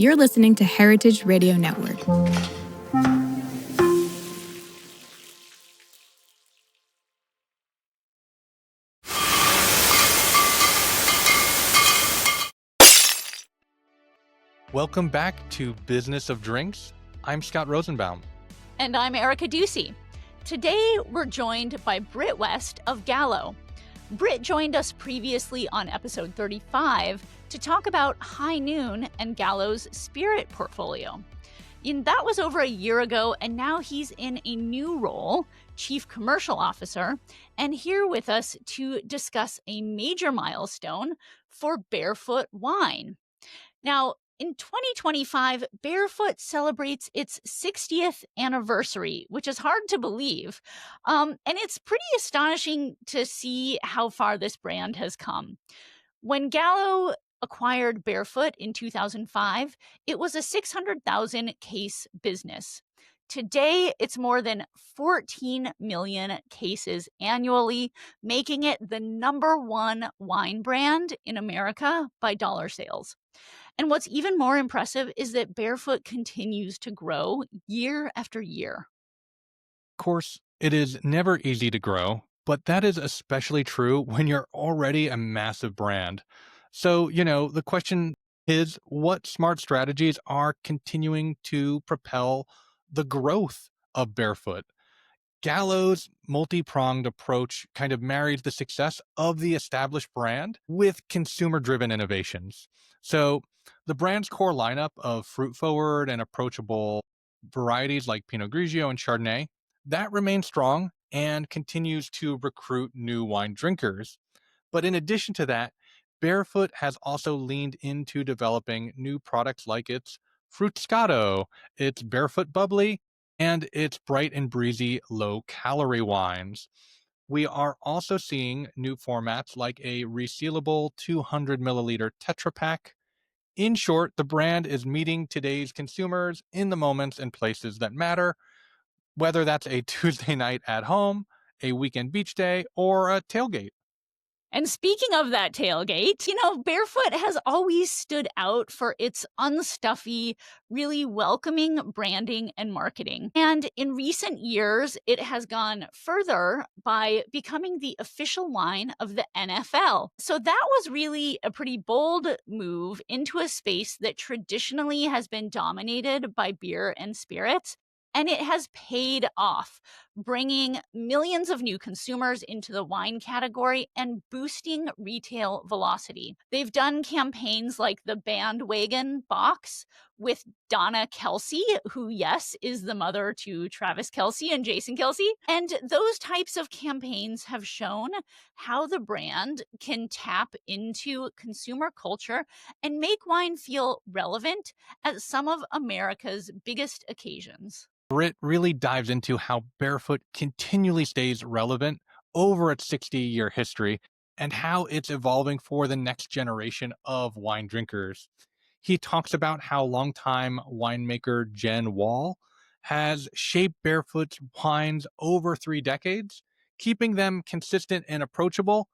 You're listening to Heritage Radio Network. Welcome back to Business of Drinks. I'm Scott Rosenbaum. And I'm Erica Ducey. Today, we're joined by Britt West of Gallo. Britt joined us previously on episode 35 to talk about High Noon and Gallo's spirit portfolio. And that was over a year ago, and now he's in a new role, Chief Commercial Officer, and here with us to discuss a major milestone for Barefoot Wine. Now, in 2025, Barefoot celebrates its 60th anniversary, which is hard to believe. And it's pretty astonishing to see how far this brand has come. When Gallo acquired Barefoot in 2005, it was a 600,000 case business. Today, it's more than 14 million cases annually, making it the #1 wine brand in America by dollar sales. And what's even more impressive is that Barefoot continues to grow year after year. Of course, it is never easy to grow, but that is especially true when you're already a massive brand. So, the question is, what smart strategies are continuing to propel the growth of Barefoot? Gallo's multi-pronged approach kind of marries the success of the established brand with consumer-driven innovations. So the brand's core lineup of fruit-forward and approachable varieties like Pinot Grigio and Chardonnay, that remains strong and continues to recruit new wine drinkers. But in addition to that, Barefoot has also leaned into developing new products like its Fruitscato, its Barefoot Bubbly, and its bright and breezy low-calorie wines. We are also seeing new formats like a resealable 200 milliliter Tetra Pak. In short, the brand is meeting today's consumers in the moments and places that matter, whether that's a Tuesday night at home, a weekend beach day, or a tailgate. And speaking of that tailgate, Barefoot has always stood out for its unstuffy, really welcoming branding and marketing. And in recent years, it has gone further by becoming the official wine of the NFL. So that was really a pretty bold move into a space that traditionally has been dominated by beer and spirits. And it has paid off, bringing millions of new consumers into the wine category and boosting retail velocity. They've done campaigns like the Bandwagon Box with Donna Kelce, who, yes, is the mother to Travis Kelce and Jason Kelce. And those types of campaigns have shown how the brand can tap into consumer culture and make wine feel relevant at some of America's biggest occasions. Britt really dives into how Barefoot continually stays relevant over its 60-year history and how it's evolving for the next generation of wine drinkers. He talks about how longtime winemaker Jen Wall has shaped Barefoot's wines over 3 decades, keeping them consistent and approachable,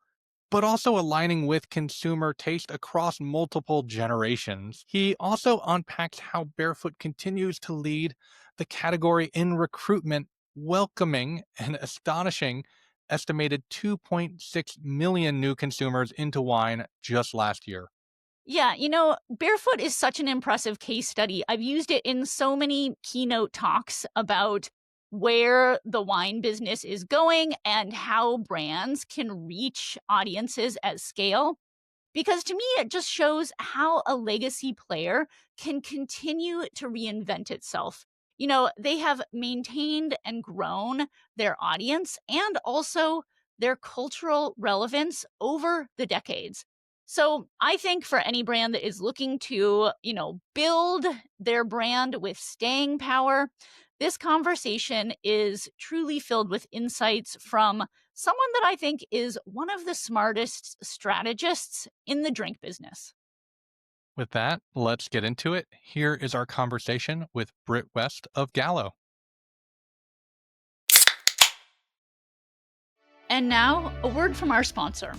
but also aligning with consumer taste across multiple generations. He also unpacks how Barefoot continues to lead the category in recruitment, welcoming an astonishing estimated 2.6 million new consumers into wine just last year. Yeah, Barefoot is such an impressive case study. I've used it in so many keynote talks about where the wine business is going and how brands can reach audiences at scale. Because to me, it just shows how a legacy player can continue to reinvent itself. They have maintained and grown their audience and also their cultural relevance over the decades. So I think for any brand that is looking to, build their brand with staying power, this conversation is truly filled with insights from someone that I think is one of the smartest strategists in the drink business. With that, let's get into it. Here is our conversation with Britt West of Gallo. And now, a word from our sponsor.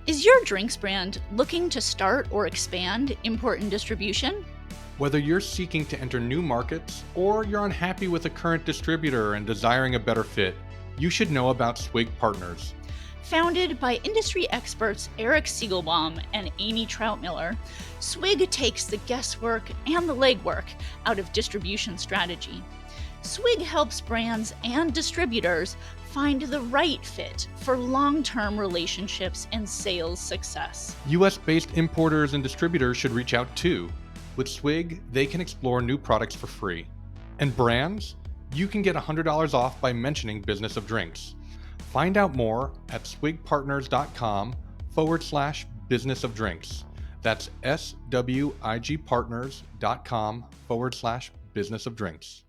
Is your drinks brand looking to start or expand import and distribution? Whether you're seeking to enter new markets or you're unhappy with a current distributor and desiring a better fit, you should know about Swig Partners. Founded by industry experts Eric Siegelbaum and Amy Troutmiller, Swig takes the guesswork and the legwork out of distribution strategy. Swig helps brands and distributors find the right fit for long-term relationships and sales success. US-based importers and distributors should reach out too. With Swig, they can explore new products for free. And brands, you can get $100 off by mentioning Business of Drinks. Find out more at swigpartners.com/business of drinks. That's swigpartners.com/business of drinks.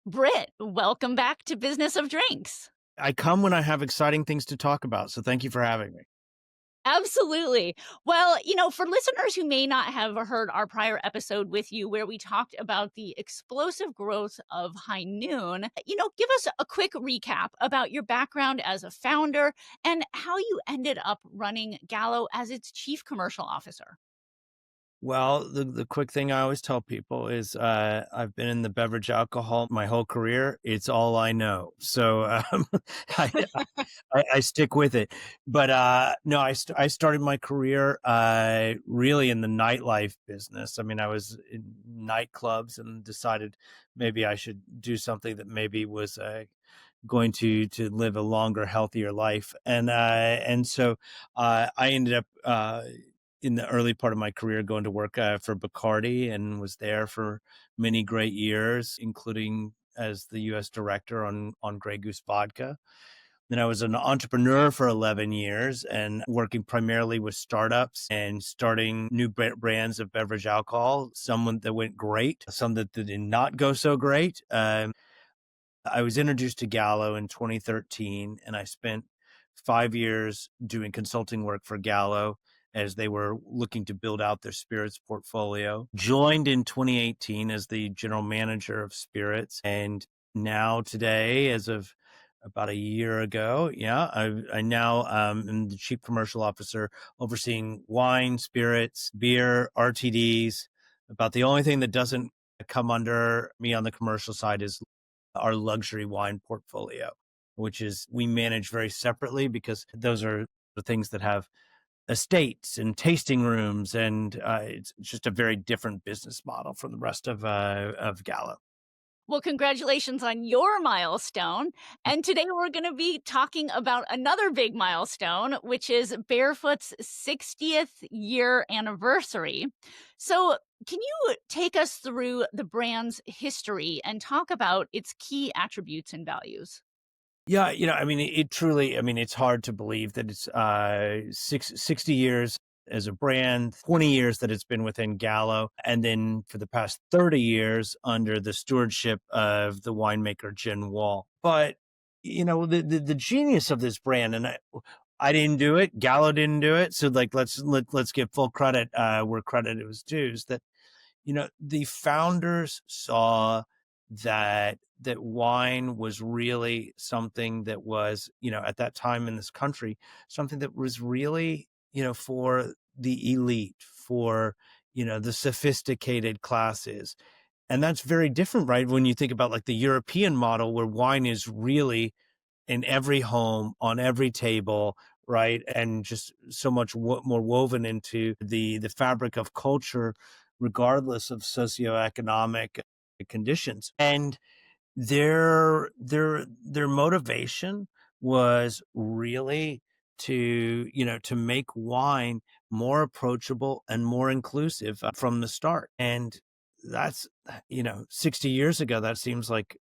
Britt, welcome back to Business of Drinks. I come when I have exciting things to talk about, so thank you for having me. Absolutely. Well, for listeners who may not have heard our prior episode with you where we talked about the explosive growth of High Noon, give us a quick recap about your background as a founder and how you ended up running Gallo as its chief commercial officer. Well, the quick thing I always tell people is I've been in the beverage alcohol my whole career. It's all I know. So I, I stick with it. But no, I started my career really in the nightlife business. I mean, I was in nightclubs and decided maybe I should do something that maybe was going to live a longer, healthier life. And so I ended up in the early part of my career going to work for Bacardi and was there for many great years, including as the U.S. director on Grey Goose vodka. Then I was an entrepreneur for 11 years and working primarily with startups and starting new brands of beverage alcohol, some that went great, some that did not go so great. I was introduced to Gallo in 2013, and I spent 5 years doing consulting work for Gallo as they were looking to build out their spirits portfolio. Joined in 2018 as the general manager of spirits, and now today, as of about a year ago, I now am the chief commercial officer overseeing wine, spirits, beer, RTDs. About the only thing that doesn't come under me on the commercial side is our luxury wine portfolio, which is we manage very separately because those are the things that have estates and tasting rooms, and it's just a very different business model from the rest of Gallo. Well, congratulations on your milestone. And today we're going to be talking about another big milestone, which is Barefoot's 60th year anniversary. So, can you take us through the brand's history and talk about its key attributes and values? Yeah, I mean, it truly, I mean, it's hard to believe that it's 60 years as a brand, 20 years that it's been within Gallo, and then for the past 30 years under the stewardship of the winemaker Jen Wall. But, the genius of this brand, and I didn't do it, Gallo didn't do it, so like let's give full credit where credit was due, is that the founders saw that wine was really something that was, at that time in this country, something that was really, for the elite, for, the sophisticated classes. And that's very different, right? When you think about like the European model where wine is really in every home, on every table, right? And just so much more woven into the fabric of culture, regardless of socioeconomic conditions. And their motivation was really to make wine more approachable and more inclusive from the start. And that's 60 years ago, that seems like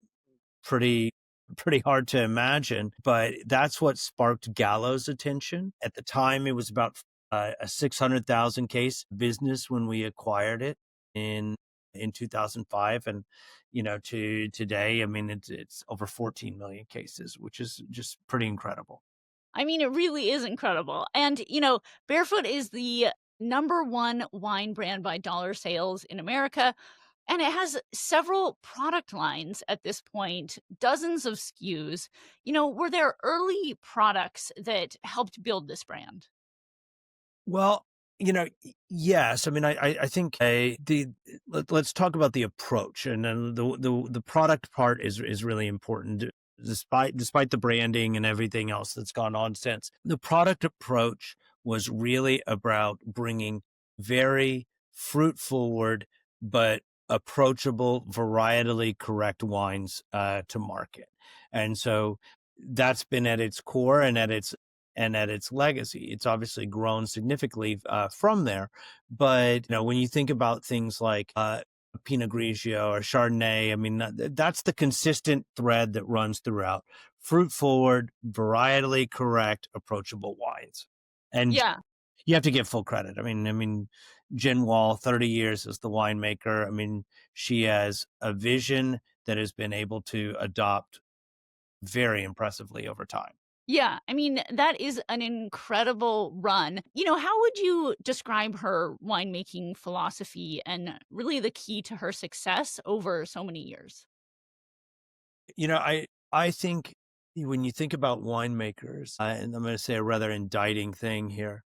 pretty hard to imagine, but that's what sparked Gallo's attention. At the time, it was about a 600,000 case business when we acquired it in 2005, and to today, I mean, it's over 14 million cases, which is just pretty incredible. I mean, it really is incredible. And, Barefoot is the number one wine brand by dollar sales in America. And it has several product lines at this point, dozens of SKUs. Were there early products that helped build this brand? Well, Yes. I mean, I think let's talk about the approach, and then the product part is really important. Despite the branding and everything else that's gone on since, the product approach was really about bringing very fruit forward but approachable, varietally correct wines to market, and so that's been at its core and at its legacy. It's obviously grown significantly from there. But when you think about things like Pinot Grigio or Chardonnay, I mean, that's the consistent thread that runs throughout: fruit forward, varietally correct, approachable wines. And Yeah. you have to give full credit. Jen Wall, 30 years as the winemaker. I mean, she has a vision that has been able to adopt very impressively over time. Yeah, I mean, that is an incredible run. How would you describe her winemaking philosophy and really the key to her success over so many years? I think when you think about winemakers, and I'm going to say a rather indicting thing here,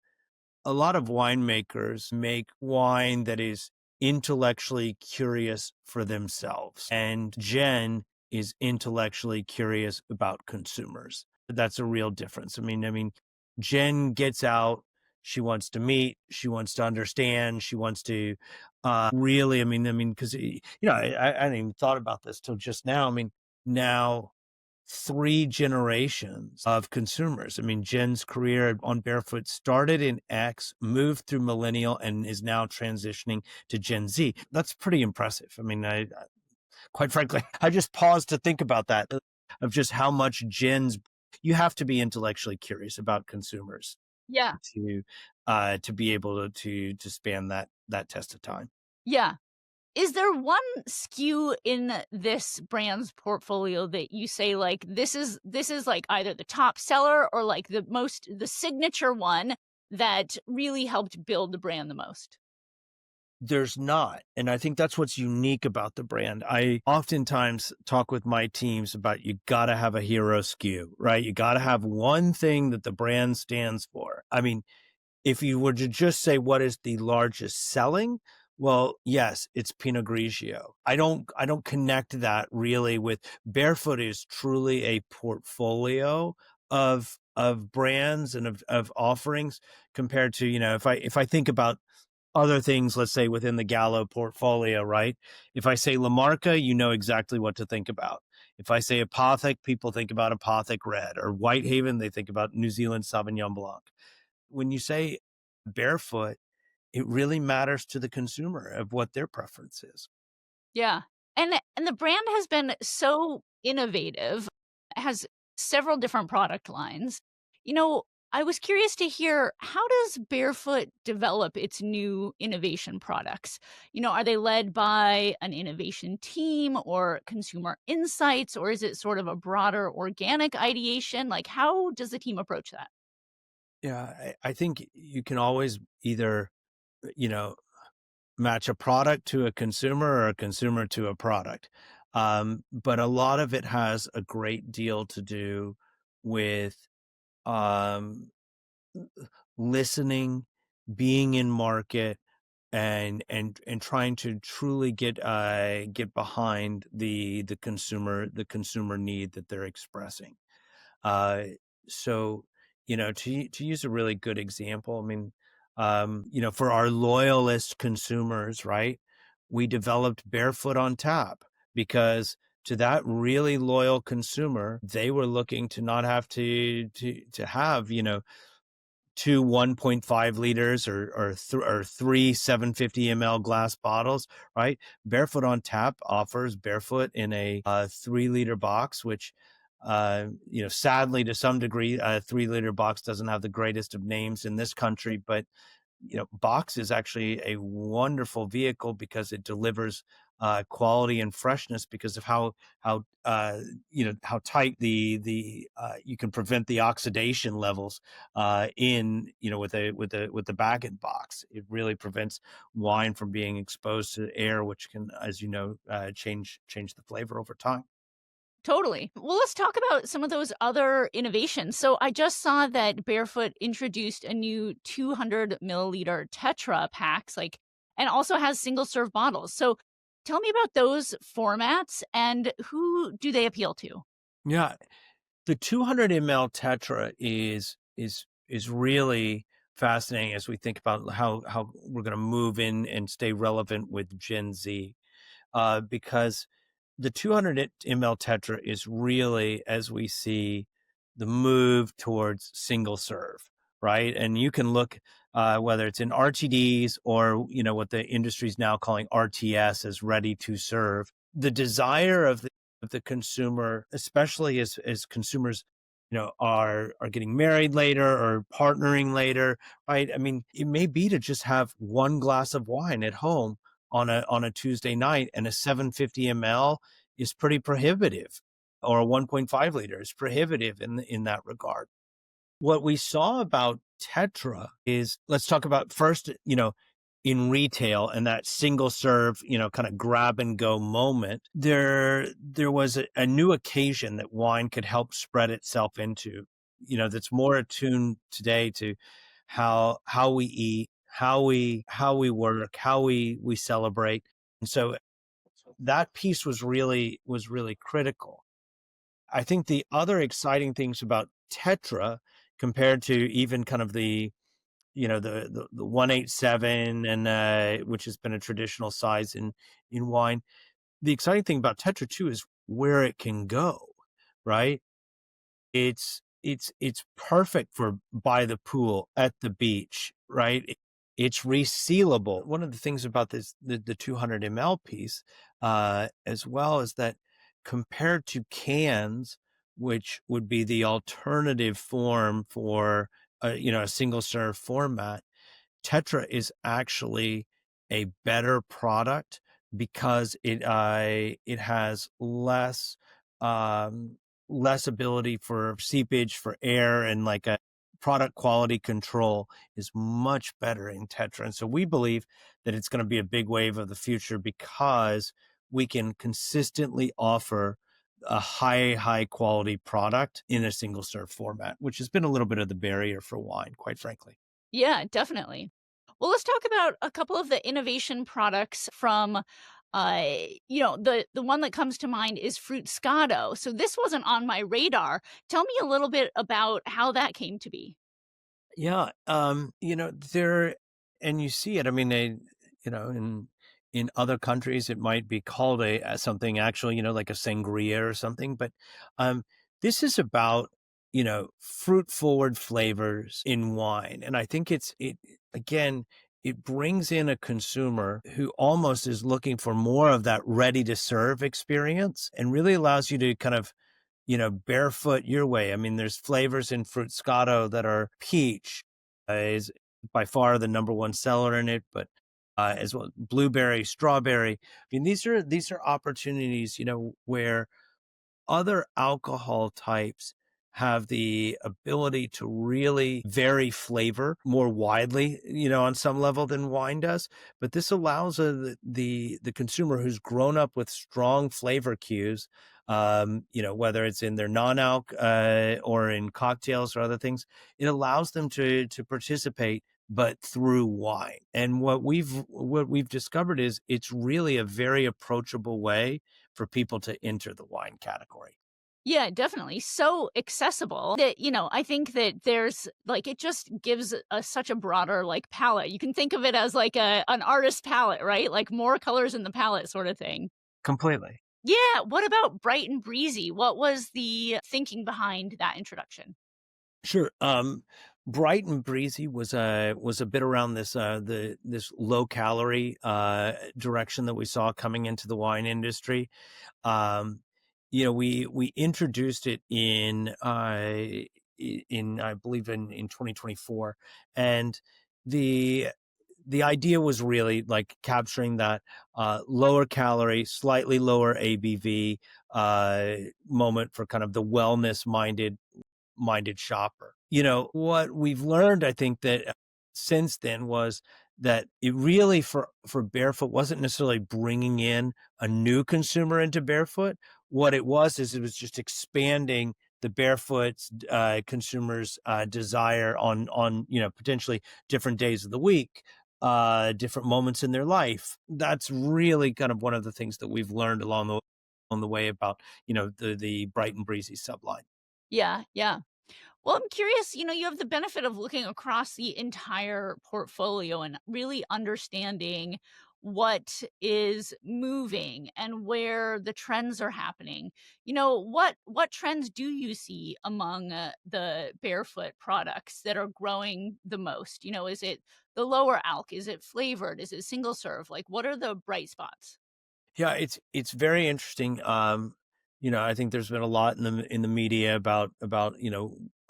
a lot of winemakers make wine that is intellectually curious for themselves, and Jen is intellectually curious about consumers. That's a real difference. Jen gets out. She wants to meet. She wants to understand. She wants to really. Because I hadn't even thought about this till just now. Now 3 generations of consumers. Jen's career on Barefoot started in X, moved through millennial, and is now transitioning to Gen Z. That's pretty impressive. Quite frankly, I just paused to think about that, of just how much you have to be intellectually curious about consumers Yeah. to be able to span that test of time. Yeah. Is there one SKU in this brand's portfolio that you say, like, this is like either the top seller or like the signature one that really helped build the brand the most? There's not. And I think that's what's unique about the brand. I oftentimes talk with my teams about, you got to have a hero SKU, right? You got to have one thing that the brand stands for. If you were to just say what is the largest selling, well, yes, it's Pinot Grigio. I don't connect that really with Barefoot. Is truly a portfolio of brands and of offerings, compared to, if I think about other things, let's say within the Gallo portfolio, right? If I say La Marca, you know exactly what to think about. If I say Apothic, people think about Apothic Red, or Whitehaven, they think about New Zealand Sauvignon Blanc. When you say Barefoot, it really matters to the consumer of what their preference is. Yeah. And the brand has been so innovative, has several different product lines. You know, I was curious to hear, how does Barefoot develop its new innovation products? Are they led by an innovation team or consumer insights, or is it sort of a broader organic ideation? Like, how does the team approach that? Yeah, I think you can always either, you know, match a product to a consumer or a consumer to a product. But a lot of it has a great deal to do with um, listening, being in market, and trying to truly get behind the consumer need that they're expressing. Uh, so, to use a really good example, for our loyalist consumers, right? We developed Barefoot on Tap because, to that really loyal consumer, they were looking to not have to have, two 1.5 liters or three 750 ml glass bottles, right? Barefoot on Tap offers Barefoot in a 3 liter box, which, sadly, to some degree, a 3 liter box doesn't have the greatest of names in this country, but box is actually a wonderful vehicle because it delivers quality and freshness, because of how tight the you can prevent the oxidation levels in with the bag and box. It really prevents wine from being exposed to air, which can, as change the flavor over time. Totally. Well, let's talk about some of those other innovations. So I just saw that Barefoot introduced a new 200 milliliter Tetra packs, and also has single serve bottles. So tell me about those formats and who do they appeal to? Yeah, the 200 ml Tetra is really fascinating as we think about how we're going to move in and stay relevant with Gen Z, because the 200 ml Tetra is really, as we see, the move towards single serve, right? And you can look, whether it's in RTDs or what the industry is now calling RTS, as ready to serve. The desire of the consumer, especially as consumers, are getting married later or partnering later, right? I mean, it may be to just have one glass of wine at home on a Tuesday night, and a 750 ml is pretty prohibitive, or a 1.5 liter is prohibitive in that regard. What we saw about Tetra is, let's talk about first, in retail and that single serve, kind of grab and go moment. There was a new occasion that wine could help spread itself into, that's more attuned today to how we eat, how we work, how we celebrate. And so that piece was really critical. I think the other exciting things about Tetra, compared to even kind of the 187, and which has been a traditional size in wine, the exciting thing about Tetra too is where it can go, right? It's perfect for by the pool, at the beach, right? It's resealable. One of the things about the 200 ml piece, as well, is that compared to cans, which would be the alternative form for a single serve format, Tetra is actually a better product because it has um, less ability for seepage, for air, and like a product quality control is much better in Tetra. And so we believe that it's going to be a big wave of the future because we can consistently offer a high quality product in a single serve format, which has been a little bit of the barrier for wine, quite frankly. Yeah, definitely. Well, let's talk about a couple of the innovation products from the one that comes to mind is Fruitscato. So this wasn't on my radar. Tell me a little bit about how that came to be. Yeah, there, and you see it. I mean, in other countries, it might be called a something actually, like a sangria or something. But this is about fruit forward flavors in wine, and I think it again. It brings in a consumer who almost is looking for more of that ready to serve experience, and really allows you to kind of barefoot your way. I mean, there's flavors in Fruitscato that are peach, is by far the number one seller in it, but as well blueberry, strawberry. I mean, these are opportunities, where other alcohol types have the ability to really vary flavor more widely, on some level than wine does. But this allows the consumer who's grown up with strong flavor cues, whether it's in their non-alc or in cocktails or other things, it allows them to participate, but through wine. And what we've discovered is it's really a very approachable way for people to enter the wine category. Yeah, definitely. So accessible that, I think that there's it just gives such a broader palette. You can think of it as an artist palette, right? Like more colors in the palette sort of thing. Completely. Yeah. What about Bright and Breezy? What was the thinking behind that introduction? Sure. Bright and Breezy was a bit around this low calorie direction that we saw coming into the wine industry. Um, we introduced it in I believe in 2024, and the the idea was really like capturing that lower calorie, slightly lower ABV moment for kind of the wellness minded shopper. What we've learned, I think, that since then was that it really for Barefoot wasn't necessarily bringing in a new consumer into Barefoot. what it was is it was just expanding the barefoot consumers' desire on potentially different days of the week, different moments in their life. That's really kind of one of the things that we've learned along the way about the bright and breezy subline. Yeah, yeah. Well, I'm curious, you have the benefit of looking across the entire portfolio and really understanding what is moving and where the trends are happening. What trends do you see among the barefoot products that are growing the most? Is it the lower alk? Is it flavored? Is it single serve? Like, what are the bright spots? Yeah, it's very interesting. I think there's been a lot in the media about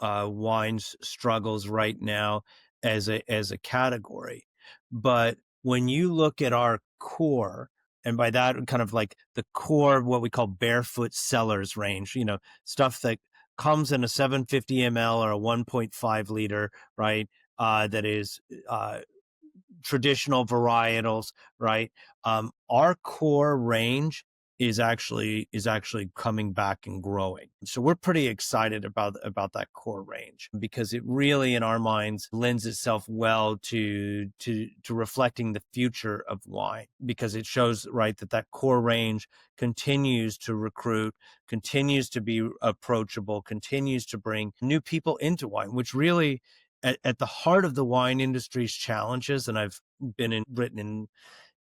wine's struggles right now as a category. But when you look at our core, and by that kind of like the core, what we call barefoot cellars range, stuff that comes in a 750 ml or a 1.5 liter, right? That is traditional varietals, right? Our core range is actually coming back and growing. So we're pretty excited about that core range because it really, in our minds, lends itself well to reflecting the future of wine because it shows right that core range continues to recruit, continues to be approachable, continues to bring new people into wine, which really at the heart of the wine industry's challenges, and I've written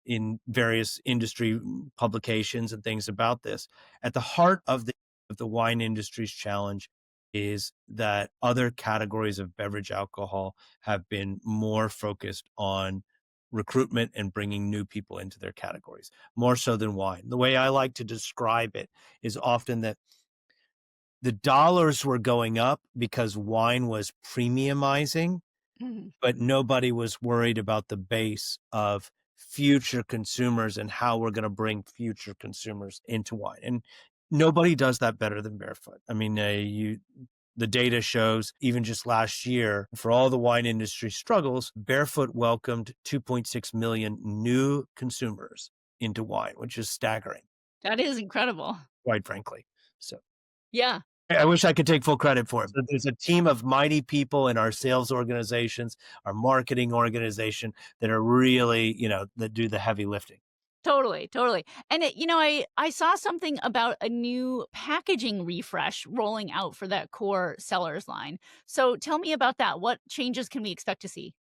in various industry publications and things about this. At the heart of the wine industry's challenge is that other categories of beverage alcohol have been more focused on recruitment and bringing new people into their categories, more so than wine. The way I like to describe it is often that the dollars were going up because wine was premiumizing, Mhm. but nobody was worried about the base of future consumers and how we're going to bring future consumers into wine. And nobody does that better than Barefoot. I mean, the data shows even just last year, for all the wine industry struggles, Barefoot welcomed 2.6 million new consumers into wine, which is staggering, That is incredible. quite frankly. So Yeah. I wish I could take full credit for it, but there's a team of mighty people in our sales organizations, our marketing organization that are really, that do the heavy lifting. Totally, totally. And I saw something about a new packaging refresh rolling out for that core sellers line. So tell me about that. What changes can we expect to see?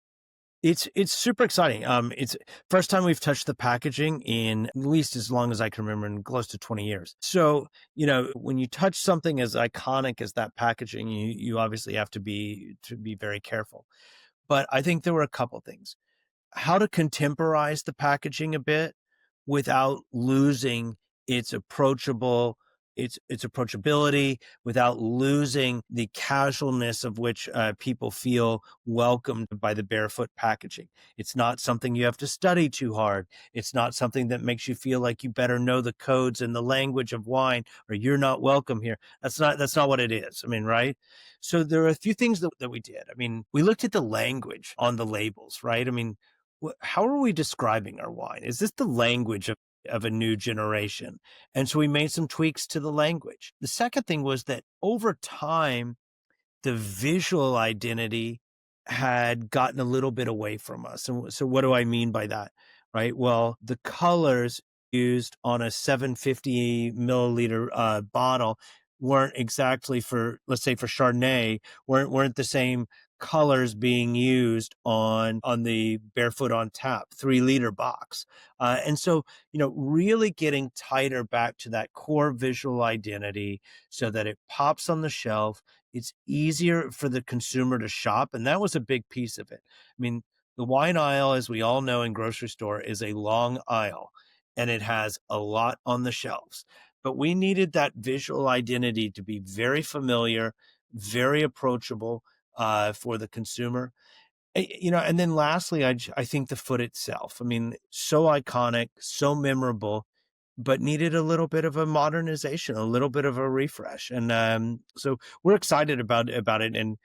It's super exciting. It's first time we've touched the packaging in at least as long as I can remember, in close to 20 years. So, when you touch something as iconic as that packaging, you obviously have to be very careful. But I think there were a couple things. How to contemporize the packaging a bit without losing its its approachability, without losing the casualness of which people feel welcomed by the Barefoot packaging. It's not something you have to study too hard. It's not something that makes you feel like you better know the codes and the language of wine or you're not welcome here. That's not what it is. I mean, right? So there are a few things that we did. I mean, we looked at the language on the labels, right? I mean, how are we describing our wine? Is this the language of a new generation? And so we made some tweaks to the language. The second thing was that over time, the visual identity had gotten a little bit away from us. And so what do I mean by that? Right? Well, the colors used on a 750 milliliter bottle weren't exactly for, let's say for Chardonnay, weren't the same colors being used on the Barefoot on Tap 3 liter box. And so, really getting tighter back to that core visual identity so that it pops on the shelf. It's easier for the consumer to shop. And that was a big piece of it. I mean, the wine aisle, as we all know in grocery store, is a long aisle and it has a lot on the shelves. But we needed that visual identity to be very familiar, very approachable for the consumer. And then lastly, I think the foot itself. I mean, so iconic, so memorable, but needed a little bit of a modernization, a little bit of a refresh. And so we're excited about it. And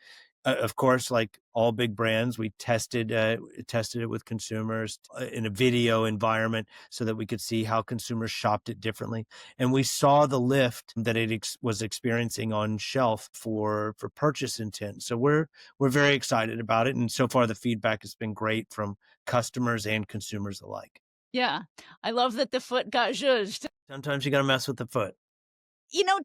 Of course, like all big brands, we tested it with consumers in a video environment so that we could see how consumers shopped it differently, and we saw the lift that it was experiencing on shelf for purchase intent. So we're very excited about it, and so far the feedback has been great from customers and consumers alike. Yeah. I love that the foot got zhuzhed. Sometimes you got to mess with the foot.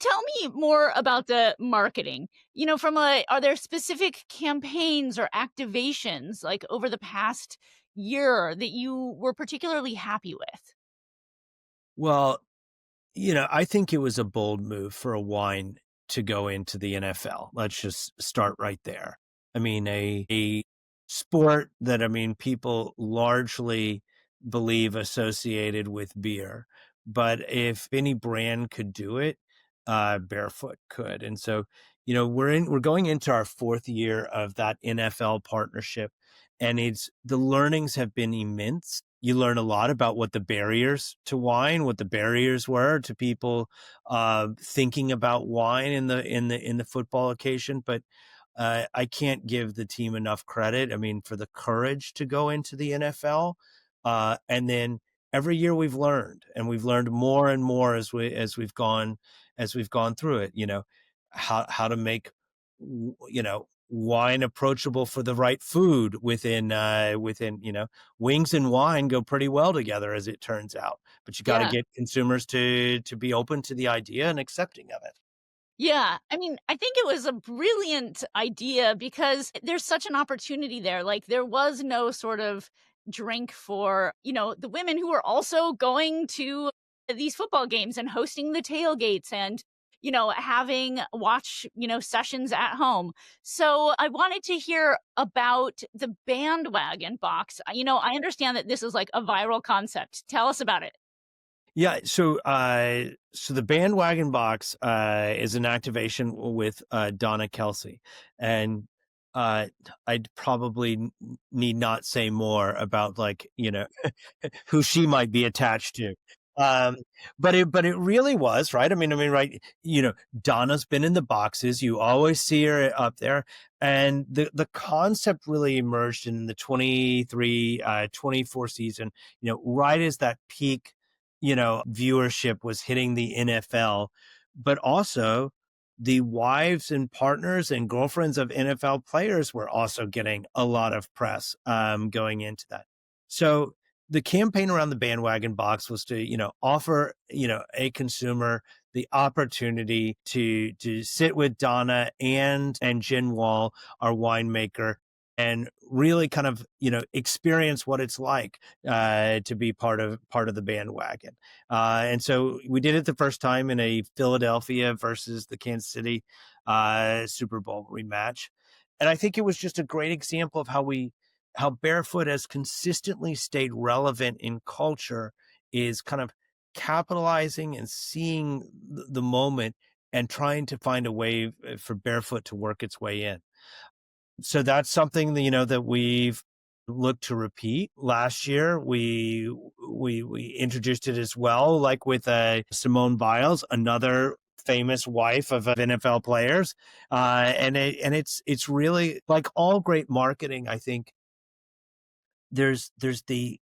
Tell me more about the marketing. Are there specific campaigns or activations like over the past year that you were particularly happy with? Well, I think it was a bold move for a wine to go into the NFL. Let's just start right there. I mean, a sport that, I mean, people largely believe associated with beer. But if any brand could do it, Barefoot could. And so, we're going into our fourth year of that NFL partnership, and the learnings have been immense. You learn a lot about what the barriers to wine, what the barriers were to people thinking about wine in the football occasion. But I can't give the team enough credit. I mean, for the courage to go into the NFL, and then every year we've learned, and we've learned more and more as we've gone through it. How to make wine approachable for the right food within wings and wine go pretty well together, as it turns out. But you got to Yeah. get consumers to be open to the idea and accepting of it. Yeah. I mean, I think it was a brilliant idea because there's such an opportunity there. Like, there was no sort of drink for, the women who were also going to these football games and hosting the tailgates and, having watch, sessions at home. So I wanted to hear about the bandwagon box. I understand that this is like a viral concept. Tell us about it. Yeah, so the bandwagon box is an activation with Donna Kelsey, and I'd probably need not say more about, like, who she might be attached to. Um, but it really was, right? I mean, right? Donna's been in the boxes. You always see her up there, and the concept really emerged in the 24 season. Right as that peak, viewership was hitting the NFL, but also the wives and partners and girlfriends of NFL players were also getting a lot of press going into that. So the campaign around the bandwagon box was to, offer, a consumer the opportunity to sit with Donna and Jen Wall, our winemaker, and really kind of, experience what it's like to be part of the bandwagon. And so we did it the first time in a Philadelphia versus the Kansas City Super Bowl rematch. And I think it was just a great example of how Barefoot has consistently stayed relevant in culture, is kind of capitalizing and seeing the moment and trying to find a way for Barefoot to work its way in. So that's something that, that we've looked to repeat. Last year, we introduced it as well, like with Simone Biles, another famous wife of NFL players, and it's really like all great marketing. I think there's the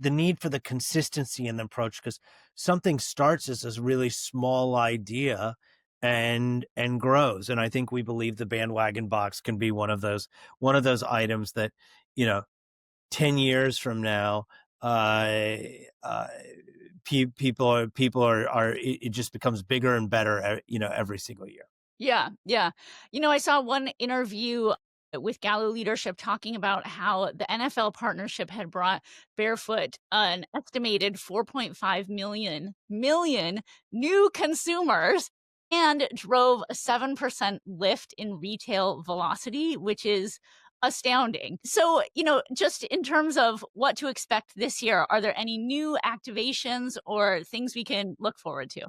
need for the consistency in the approach, because something starts as this really small idea and grows. And I think we believe the bandwagon box can be one of those items that, you know 10 years from now, uh people are it just becomes bigger and better, every single year. Yeah, yeah. I saw one interview with Gallo leadership talking about how the NFL partnership had brought Barefoot an estimated 4.5 million new consumers and drove a 7% lift in retail velocity, which is astounding. So, just in terms of what to expect this year, are there any new activations or things we can look forward to?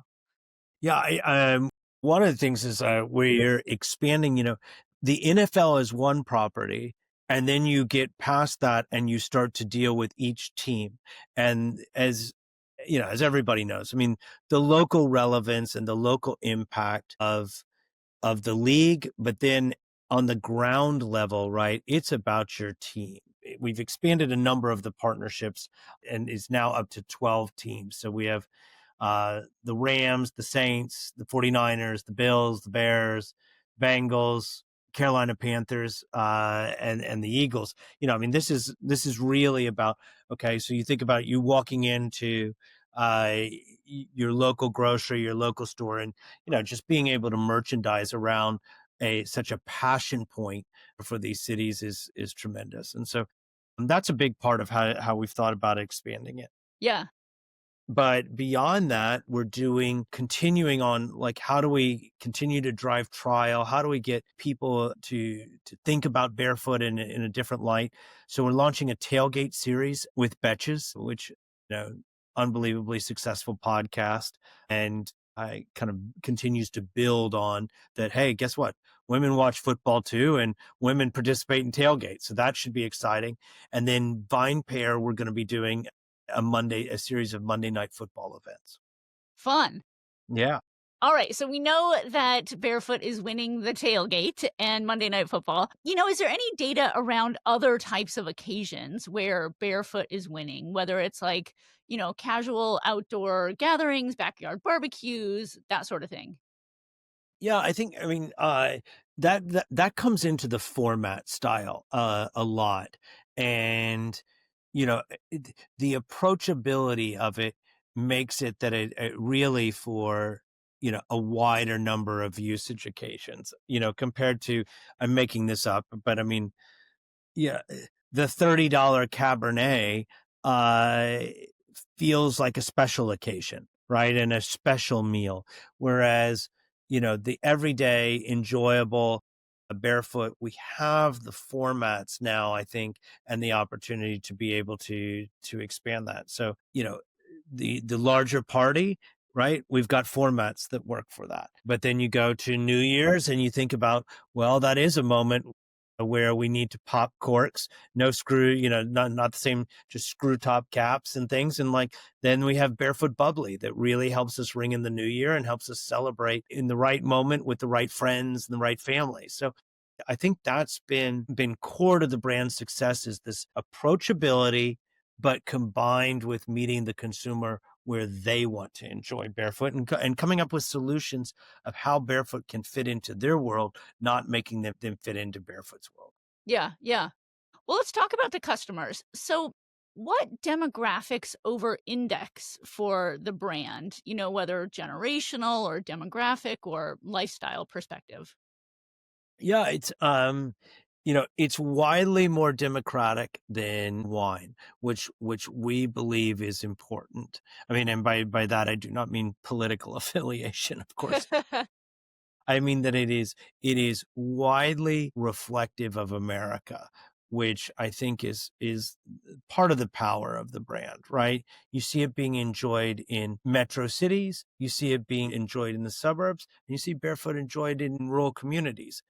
Yeah, one of the things is we're expanding. The NFL is one property, and then you get past that, and you start to deal with each team. And as everybody knows, I mean, the local relevance and the local impact of the league, but then on the ground level, right, it's about your team. We've expanded a number of the partnerships and is now up to 12 teams. So we have the Rams, the Saints, the 49ers, the Bills, the Bears, Bengals, Carolina Panthers, and the Eagles. I mean, this is really about, okay, so you think about you walking into your local grocery, your local store, and just being able to merchandise around a such a passion point for these cities is tremendous. And so that's a big part of how we've thought about expanding it. Yeah. But beyond that, we're continuing on, like, how do we continue to drive trial? How do we get people to think about Barefoot in a different light? So we're launching a tailgate series with Betches, which, unbelievably successful podcast. And I kind of continues to build on that. Hey, guess what? Women watch football too, and women participate in tailgate. So that should be exciting. And then Vine Pair, we're going to be doing a series of Monday night football events. Fun. Yeah. All right, so we know that Barefoot is winning the tailgate and Monday Night Football. Is there any data around other types of occasions where Barefoot is winning, whether it's like, casual outdoor gatherings, backyard barbecues, that sort of thing? Yeah, I mean, that comes into the format style a lot. And, you know, the approachability of it makes it that it really for, a wider number of usage occasions, compared to, I'm making this up, but I mean, yeah, the $30 Cabernet uh, feels like a special occasion, right? And a special meal. Whereas, the everyday enjoyable Barefoot, we have the formats now, I think, and the opportunity to be able to expand that. So, the larger party, right? We've got formats that work for that. But then you go to New Year's and you think about, well, that is a moment where we need to pop corks, no screw, not the same, just screw top caps and things. And like, then we have Barefoot Bubbly that really helps us ring in the new year and helps us celebrate in the right moment with the right friends and the right family. So I think that's been core to the brand's success, is this approachability, but combined with meeting the consumer where they want to enjoy Barefoot, and coming up with solutions of how Barefoot can fit into their world, not making them fit into Barefoot's world. Yeah, yeah. Well, let's talk about the customers. So, what demographics over index for the brand, whether generational or demographic or lifestyle perspective? Yeah, it's widely more democratic than wine, which we believe is important. I mean, and by that I do not mean political affiliation, of course. I mean that it is widely reflective of America, which I think is part of the power of the brand, right? You see it being enjoyed in metro cities, you see it being enjoyed in the suburbs, and you see Barefoot enjoyed in rural communities.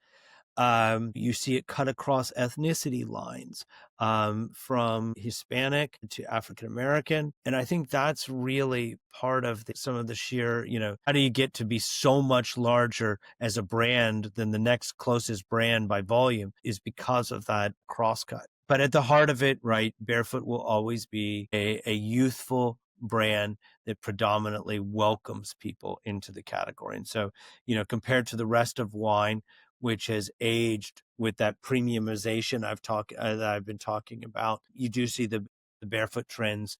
You see it cut across ethnicity lines, from Hispanic to African American. And I think that's really part of some of the sheer, how do you get to be so much larger as a brand than the next closest brand by volume, is because of that crosscut. But at the heart of it, right, Barefoot will always be a youthful brand that predominantly welcomes people into the category. And so, compared to the rest of wine, which has aged with that premiumization that I've been talking about, you do see the Barefoot trends,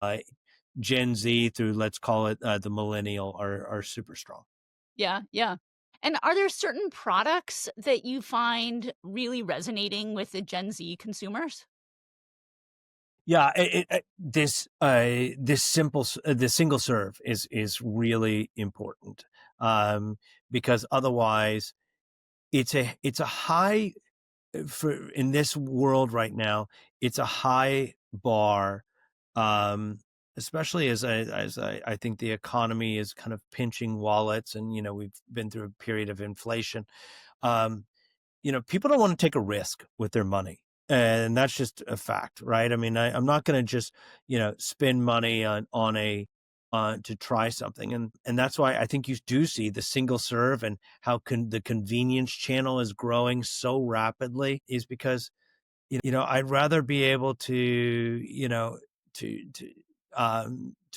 Gen Z through, let's call it, the millennial, are super strong. Yeah, yeah. And are there certain products that you find really resonating with the Gen Z consumers? Yeah, this single serve is really important, because otherwise it's a high, for in this world right now, it's a high bar, um, especially as I think the economy is kind of pinching wallets, and we've been through a period of inflation. Um, People don't want to take a risk with their money. And that's just a fact, right? I mean, I'm not going to just, spend money on to try something. And that's why I think you do see the single serve and how the convenience channel is growing so rapidly, is because, I'd rather be able to, to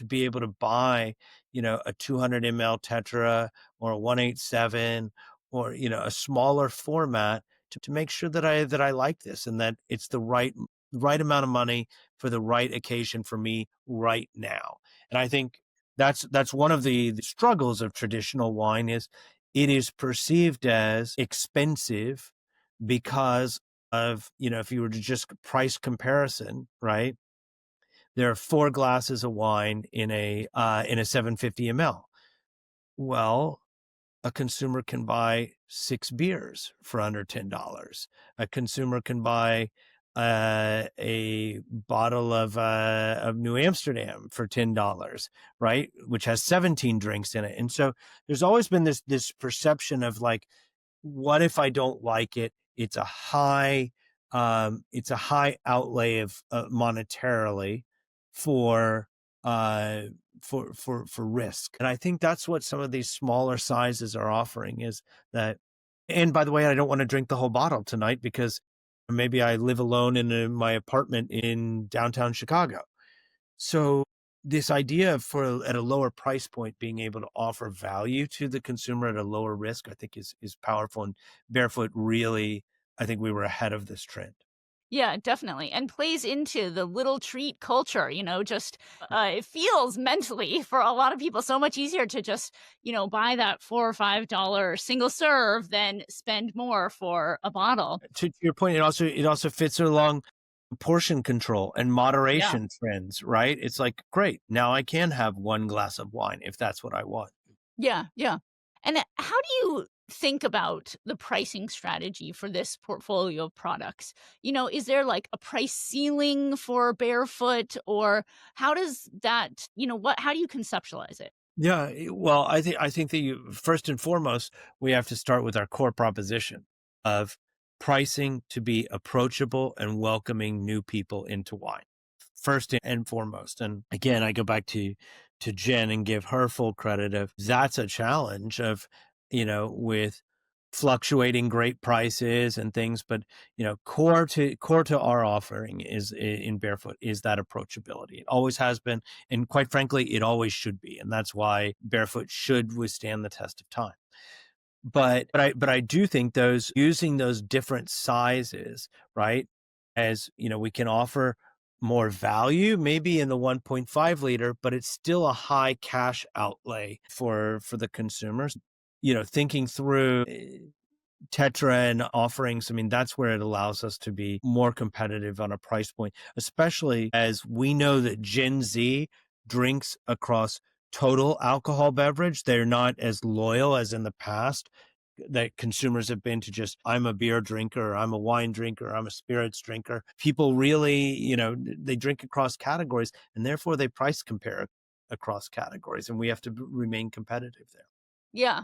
be able to buy, a 200 ml Tetra or a 187, or, a smaller format, to make sure that I like this and that it's the right amount of money for the right occasion for me right now. And I think that's one of the struggles of traditional wine, is it is perceived as expensive because of, if you were to just price comparison, right? There are 4 glasses of wine in a 750 ml. Well, a consumer can buy 6 beers for under $10. A consumer can buy a bottle of New Amsterdam for $10, right? Which has 17 drinks in it. And so there's always been this perception of like, what if I don't like it? It's a high outlay of monetarily for uh for risk. And I think that's what some of these smaller sizes are offering, is that. And by the way, I don't want to drink the whole bottle tonight because maybe I live alone in my apartment in downtown Chicago. So this idea of, at a lower price point, being able to offer value to the consumer at a lower risk, I think is powerful. And Barefoot really, I think we were ahead of this trend. Yeah, definitely. And plays into the little treat culture, just it feels mentally for a lot of people so much easier to just, buy that $4 or $5 single serve than spend more for a bottle. To your point, it also fits along portion control and Yeah. moderation trends, right? It's like, great, now I can have 1 glass of wine if that's what I want. Yeah, yeah. And how do you think about the pricing strategy for this portfolio of products? Is there like a price ceiling for Barefoot, or how does that, how do you conceptualize it? Yeah, well, I think that first and foremost, we have to start with our core proposition of pricing to be approachable and welcoming new people into wine, first and foremost. And again, I go back to Jen and give her full credit of, that's a challenge of, with fluctuating great prices and things. But, core to our offering is, in Barefoot, is that approachability. It always has been, and quite frankly, it always should be. And that's why Barefoot should withstand the test of time. But I do think using those different sizes, right? As we can offer more value, maybe in the 1.5 liter, but it's still a high cash outlay for the consumers. Thinking through Tetra and offerings, I mean, that's where it allows us to be more competitive on a price point, especially as we know that Gen Z drinks across total alcohol beverage. They're not as loyal as in the past, that consumers have been to just, I'm a beer drinker, or I'm a wine drinker, or I'm a spirits drinker. People really, they drink across categories, and therefore they price compare across categories, and we have to remain competitive there. Yeah.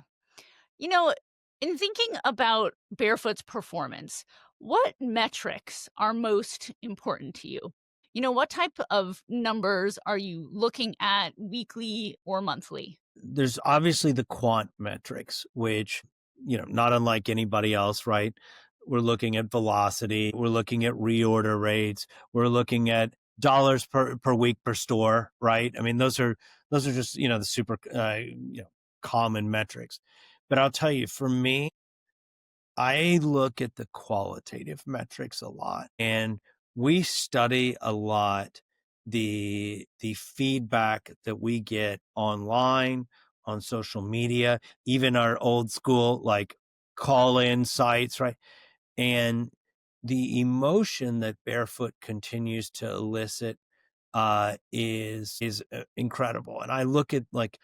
You know, in thinking about Barefoot's performance, what metrics are most important to you? What type of numbers are you looking at weekly or monthly? There's obviously the quant metrics, which, not unlike anybody else, right? We're looking at velocity, we're looking at reorder rates, we're looking at dollars per week per store, right? I mean, those are just, the super, common metrics. But I'll tell you, for me, I look at the qualitative metrics a lot, and we study a lot the feedback that we get online, on social media, even our old school like call-in sites, right? And the emotion that Barefoot continues to elicit is incredible. And I look at, like,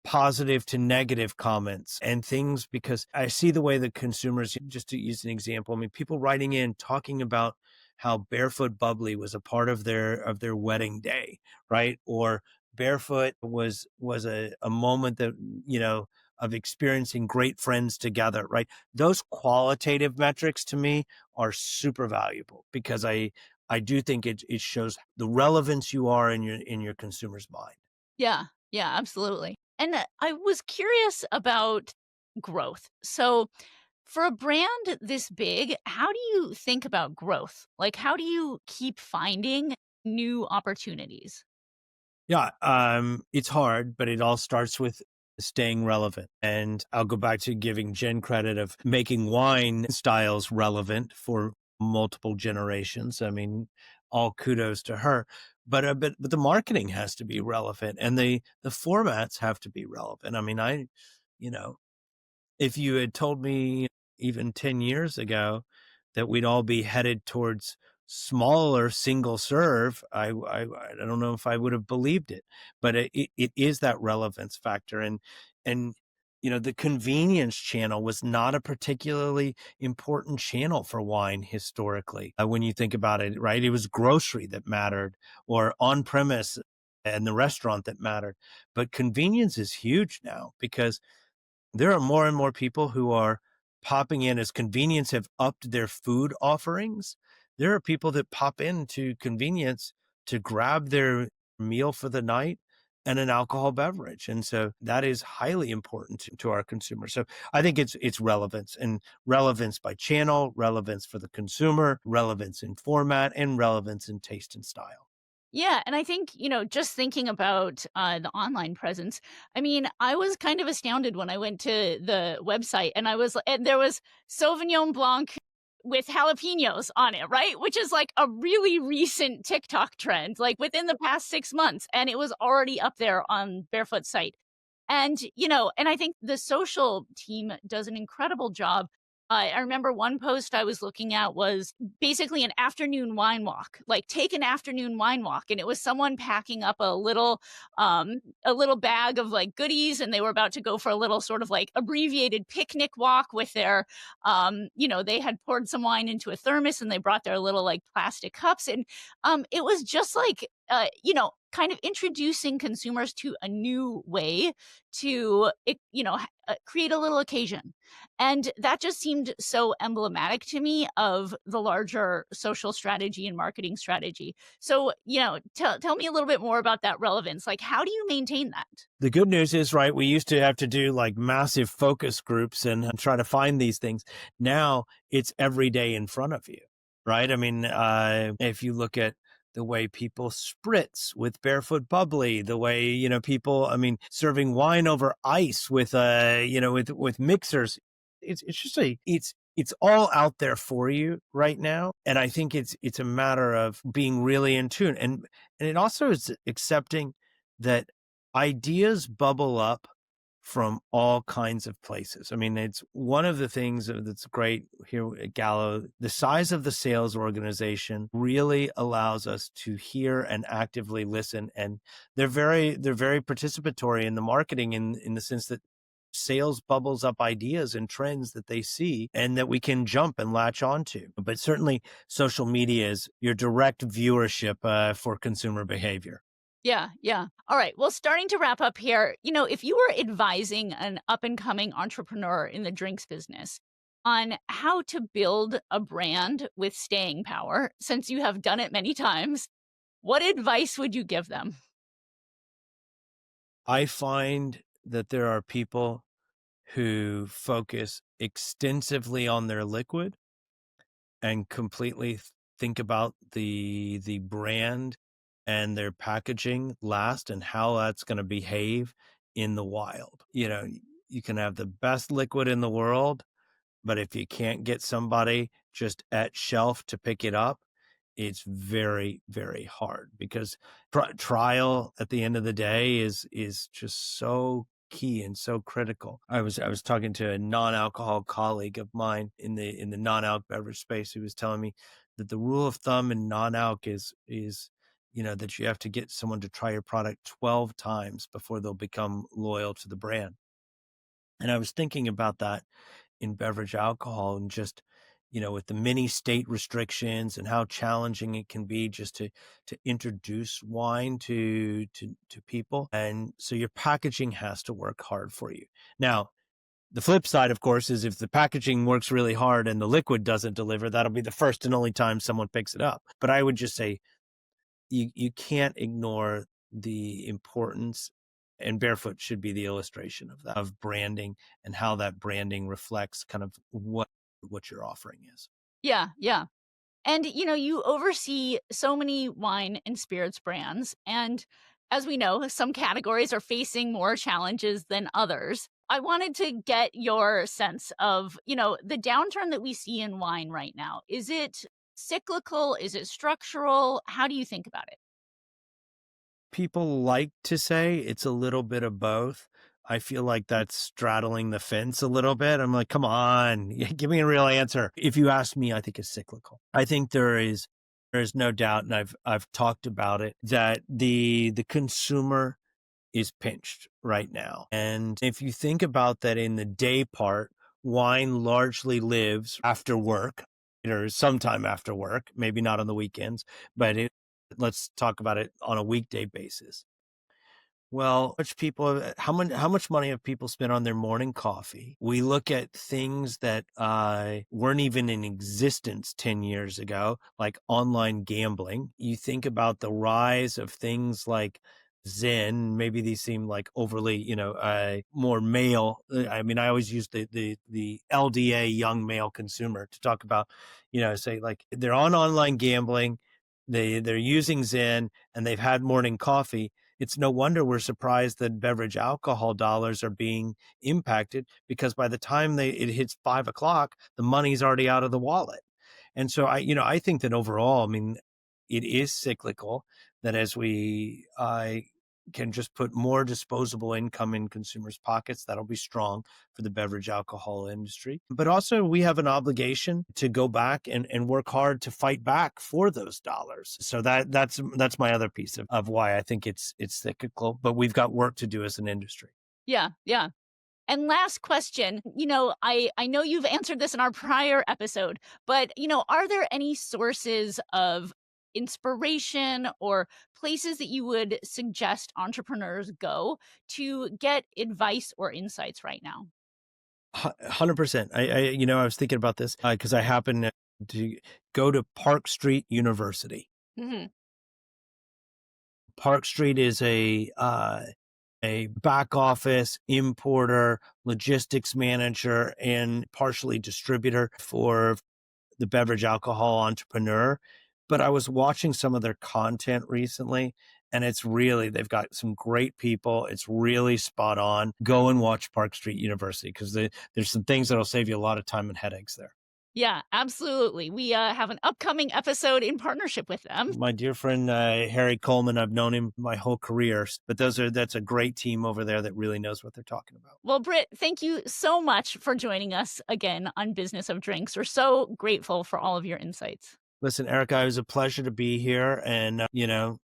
positive to negative comments and things, because I see the way that consumers, just to use an example, I mean, people writing in talking about how Barefoot Bubbly was a part of their wedding day, right? Or Barefoot was a moment that, of experiencing great friends together, right? Those qualitative metrics to me are super valuable, because I do think it shows the relevance you are in your consumer's mind. Yeah. Yeah, absolutely. And I was curious about growth. So, for a brand this big, how do you think about growth? Like, how do you keep finding new opportunities? Yeah, it's hard, but it all starts with staying relevant. And I'll go back to giving Jen credit of making wine styles relevant for multiple generations. I mean, all kudos to her. But the marketing has to be relevant, and the formats have to be relevant. I mean, you know, if you had told me even 10 years ago that we'd all be headed towards smaller single serve, I don't know if I would have believed it, but it is that relevance factor. And, the convenience channel was not a particularly important channel for wine historically. When you think about it, right? It was grocery that mattered, or on premise and the restaurant that mattered. But convenience is huge now, because there are more and more people who are popping in as convenience have upped their food offerings. There are people that pop into convenience to grab their meal for the night and an alcohol beverage. And so that is highly important to our consumers. So I think it's relevance, and relevance by channel, relevance for the consumer, relevance in format, and relevance in taste and style. Yeah, and I think, just thinking about, the online presence, I mean, I was kind of astounded when I went to the website and there was Sauvignon Blanc with jalapenos on it, right? Which is like a really recent TikTok trend, like within the past 6 months, and it was already up there on Barefoot site. And I think the social team does an incredible job. I remember one post I was looking at was basically an afternoon wine walk, like take an afternoon wine walk. And it was someone packing up a little bag of like goodies, and they were about to go for a little sort of like abbreviated picnic walk with they had poured some wine into a thermos and they brought their little like plastic cups. And it was just like, kind of introducing consumers to a new way to create a little occasion. And that just seemed so emblematic to me of the larger social strategy and marketing strategy. So, tell me a little bit more about that relevance. Like, how do you maintain that? The good news is, right, we used to have to do like massive focus groups and try to find these things. Now it's every day in front of you, right? I mean, if you look at the way people spritz with Barefoot Bubbly, the way, people, I mean, serving wine over ice with, with mixers. It's all out there for you right now. And I think it's a matter of being really in tune. And it also is accepting that ideas bubble up from all kinds of places. I mean, it's one of the things that's great here at Gallo. The size of the sales organization really allows us to hear and actively listen. And they're very participatory in the marketing, in the sense that sales bubbles up ideas and trends that they see and that we can jump and latch onto. But certainly social media is your direct viewership for consumer behavior. Yeah, yeah. All right. Well, starting to wrap up here, if you were advising an up and coming entrepreneur in the drinks business on how to build a brand with staying power, since you have done it many times, what advice would you give them? I find that there are people who focus extensively on their liquid and completely think about the brand and their packaging last, and how that's going to behave in the wild. You can have the best liquid in the world, but if you can't get somebody just at shelf to pick it up, it's very, very hard, because trial at the end of the day is just so key and so critical. I was talking to a non-alcohol colleague of mine in the non-alc beverage space, who was telling me that the rule of thumb in non-alc is that you have to get someone to try your product 12 times before they'll become loyal to the brand. And I was thinking about that in beverage alcohol, and just, with the many state restrictions and how challenging it can be just to introduce wine to people. And so your packaging has to work hard for you. Now, the flip side, of course, is if the packaging works really hard and the liquid doesn't deliver, that'll be the first and only time someone picks it up. But I would just say you can't ignore the importance And Barefoot should be the illustration of that, of branding and how that branding reflects kind of what your offering is. Yeah, yeah. And you oversee so many wine and spirits brands. And as we know, some categories are facing more challenges than others. I wanted to get your sense of, the downturn that we see in wine right now. Is it cyclical? Is it structural? How do you think about it? People like to say it's a little bit of both. I feel like that's straddling the fence a little bit. I'm like, come on, give me a real answer. If you ask me, I think it's cyclical. I think there's no doubt, and I've talked about it, that the consumer is pinched right now. And if you think about that in the day part, wine largely lives after work or sometime after work, maybe not on the weekends, but let's talk about it on a weekday basis. Well, how much money have people spent on their morning coffee? We look at things that weren't even in existence 10 years ago, like online gambling. You think about the rise of things like Zen. Maybe these seem like overly, more male. I mean, I always use the LDA, young male consumer, to talk about, say like they're on online gambling, they're using Zen, and they've had morning coffee. It's no wonder we're surprised that beverage alcohol dollars are being impacted, because by the time it hits 5 o'clock, the money's already out of the wallet. And so I think that overall, I mean, it is cyclical, that as we can just put more disposable income in consumers' pockets, that'll be strong for the beverage alcohol industry. But also we have an obligation to go back and work hard to fight back for those dollars. So that's my other piece of why I think it's cyclical, but we've got work to do as an industry. Yeah, yeah. And last question, I know you've answered this in our prior episode, but, are there any sources of inspiration or places that you would suggest entrepreneurs go to get advice or insights right now? 100%. I was thinking about this because I happen to go to Park Street University. Hmm. Park Street is a back office importer, logistics manager, and partially distributor for the beverage alcohol entrepreneur. But I was watching some of their content recently, and they've got some great people. It's really spot on. Go and watch Park Street University, because there's some things that'll save you a lot of time and headaches there. Yeah, absolutely. We have an upcoming episode in partnership with them. My dear friend, Harry Coleman, I've known him my whole career, but that's a great team over there that really knows what they're talking about. Well, Britt, thank you so much for joining us again on Business of Drinks. We're so grateful for all of your insights. Listen, Erica, it was a pleasure to be here, and,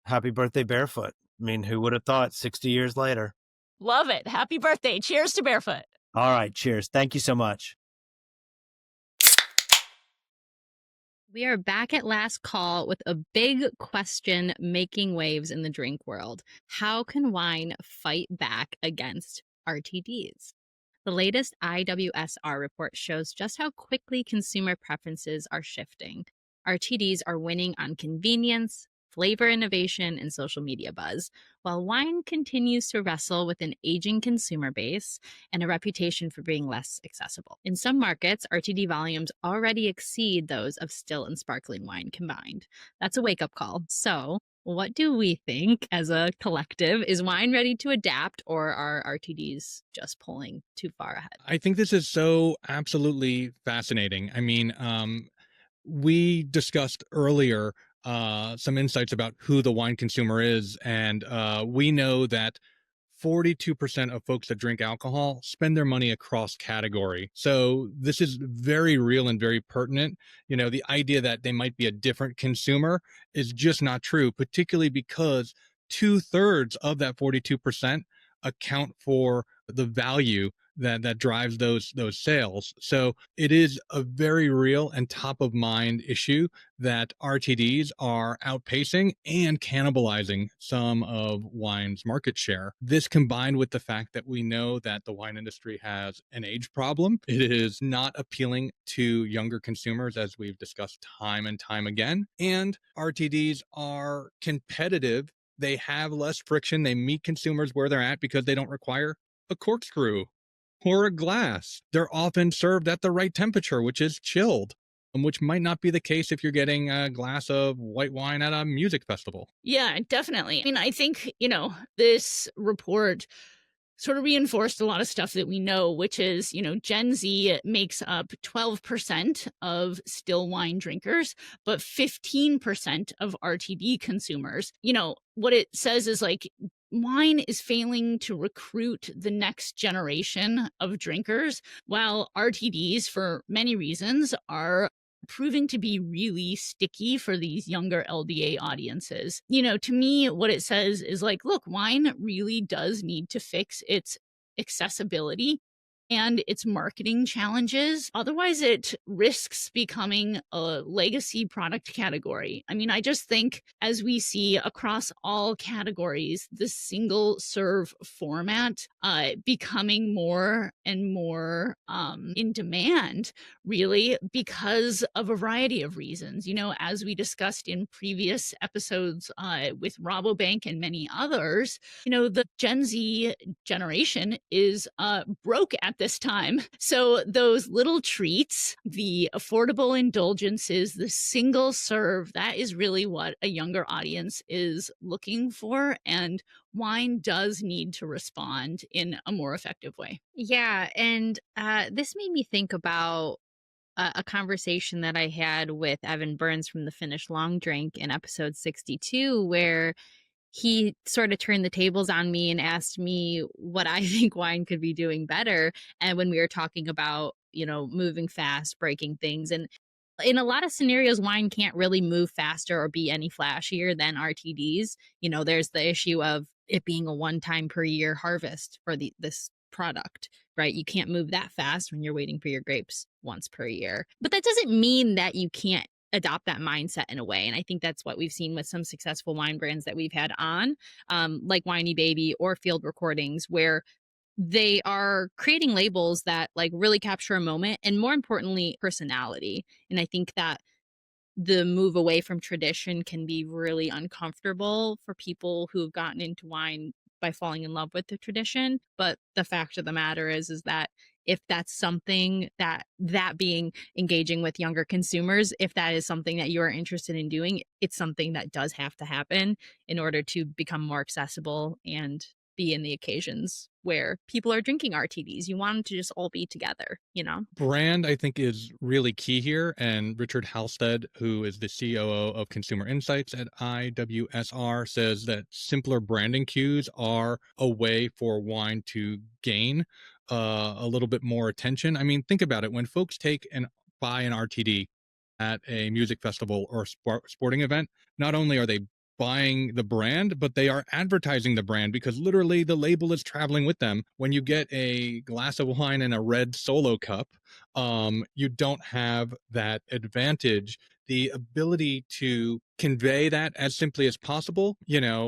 happy birthday, Barefoot. I mean, who would have thought 60 years later? Love it. Happy birthday. Cheers to Barefoot. All right. Cheers. Thank you so much. We are back at last call with a big question making waves in the drink world. How can wine fight back against RTDs? The latest IWSR report shows just how quickly consumer preferences are shifting. RTDs are winning on convenience, flavor innovation, and social media buzz, while wine continues to wrestle with an aging consumer base and a reputation for being less accessible. In some markets, RTD volumes already exceed those of still and sparkling wine combined. That's a wake-up call. So, what do we think as a collective? Is wine ready to adapt, or are RTDs just pulling too far ahead? I think this is so absolutely fascinating. I mean, we discussed earlier some insights about who the wine consumer is, and we know that 42% of folks that drink alcohol spend their money across category. So this is very real and very pertinent. The idea that they might be a different consumer is just not true, particularly because 2/3 of that 42% account for the value that drives those sales. So it is a very real and top of mind issue that RTDs are outpacing and cannibalizing some of wine's market share. This, combined with the fact that we know that the wine industry has an age problem, it is not appealing to younger consumers, as we've discussed time and time again. And RTDs are competitive They have less friction. They meet consumers where they're at because they don't require a corkscrew or a glass. They're often served at the right temperature, which is chilled, which might not be the case if you're getting a glass of white wine at a music festival. Yeah, definitely. I mean, I think, this report sort of reinforced a lot of stuff that we know, which is, Gen Z makes up 12% of still wine drinkers, but 15% of RTD consumers. What it says is like, wine is failing to recruit the next generation of drinkers, while RTDs, for many reasons, are proving to be really sticky for these younger LDA audiences. To me, what it says is like, look, wine really does need to fix its accessibility and its marketing challenges. Otherwise, it risks becoming a legacy product category. I mean, I just think as we see across all categories, the single serve format becoming more and more in demand, really, because of a variety of reasons. As we discussed in previous episodes with Rabobank and many others, the Gen Z generation is broke at this time. So those little treats, the affordable indulgences, the single serve, that is really what a younger audience is looking for. And wine does need to respond in a more effective way. Yeah. And this made me think about a conversation that I had with Evan Burns from the Finnish Long Drink in episode 62, where he sort of turned the tables on me and asked me what I think wine could be doing better. And when we were talking about, moving fast, breaking things. And in a lot of scenarios, wine can't really move faster or be any flashier than RTDs. There's the issue of it being a one time per year harvest for this product, right? You can't move that fast when you're waiting for your grapes once per year. But that doesn't mean that you can't adopt that mindset in a way. And I think that's what we've seen with some successful wine brands that we've had on, like Winey Baby or Field Recordings, where they are creating labels that like really capture a moment and, more importantly, personality. And I think that the move away from tradition can be really uncomfortable for people who have gotten into wine by falling in love with the tradition. But the fact of the matter is that if that's something that being engaging with younger consumers, if that is something that you are interested in doing, it's something that does have to happen in order to become more accessible and be in the occasions where people are drinking RTDs. You want them to just all be together, Brand, I think, is really key here. And Richard Halstead, who is the COO of Consumer Insights at IWSR, says that simpler branding cues are a way for wine to gain a little bit more attention. I mean, think about it. When folks buy an RTD at a music festival or sporting event, not only are they buying the brand, but they are advertising the brand because literally the label is traveling with them. When you get a glass of wine in a red Solo cup, you don't have that advantage. The ability to convey that as simply as possible,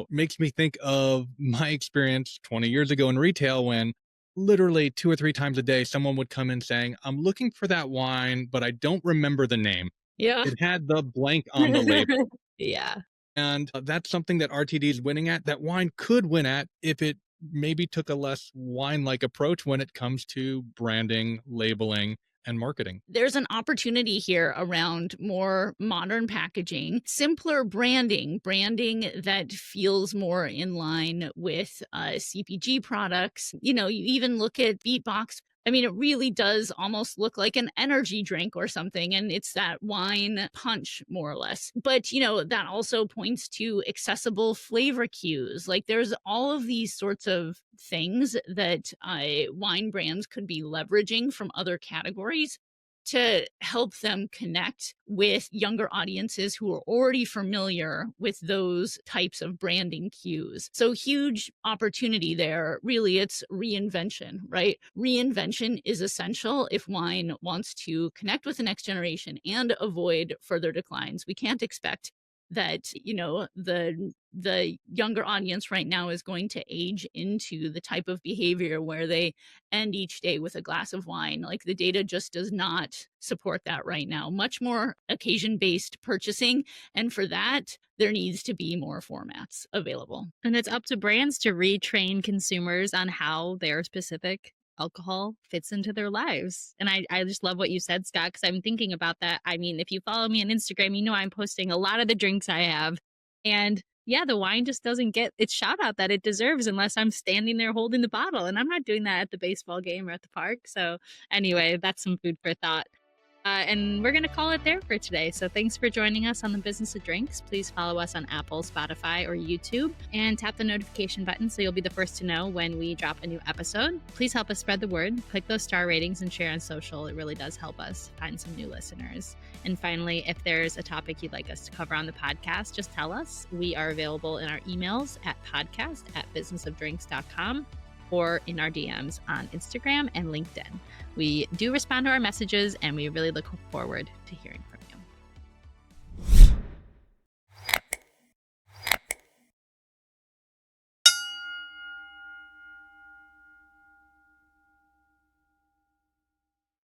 makes me think of my experience 20 years ago in retail when literally 2 or 3 times a day, someone would come in saying, I'm looking for that wine, but I don't remember the name. Yeah. It had the blank on the label. Yeah. And that's something that RTD is winning at, that wine could win at if it maybe took a less wine-like approach when it comes to branding, labeling, and marketing. There's an opportunity here around more modern packaging, simpler branding that feels more in line with CPG products. You even look at Beatbox. I mean, it really does almost look like an energy drink or something. And it's that wine punch, more or less. But, that also points to accessible flavor cues. Like there's all of these sorts of things that wine brands could be leveraging from other categories to help them connect with younger audiences who are already familiar with those types of branding cues. So huge opportunity there. Really, it's reinvention, right? Reinvention is essential if wine wants to connect with the next generation and avoid further declines. We can't expect that, the younger audience right now is going to age into the type of behavior where they end each day with a glass of wine. Like, the data just does not support that right now. Much more occasion-based purchasing. And for that, there needs to be more formats available. And it's up to brands to retrain consumers on how their specific alcohol fits into their lives. And I just love what you said, Scott, because I'm thinking about that. I mean, if you follow me on Instagram, you know I'm posting a lot of the drinks I have. And yeah, the wine just doesn't get its shout out that it deserves unless I'm standing there holding the bottle. And I'm not doing that at the baseball game or at the park. So anyway, that's some food for thought. And we're going to call it there for today. So thanks for joining us on the Business of Drinks. Please follow us on Apple, Spotify, or YouTube, and tap the notification button so you'll be the first to know when we drop a new episode. Please help us spread the word. Click those star ratings and share on social. It really does help us find some new listeners. And finally, if there's a topic you'd like us to cover on the podcast, just tell us. We are available in our emails at podcast@businessofdrinks.com or in our DMs on Instagram and LinkedIn. We do respond to our messages, and we really look forward to hearing from you.